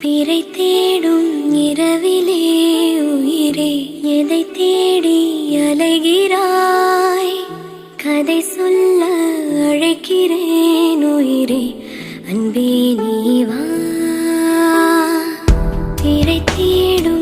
பிறை தேடும் இரவிலே உயிரே எதை தேடி அலைகிறாய்? கதை சொல்ல அழைக்கிறேன் உயிரே, அன்பே நீ வா. பிறை தேடும்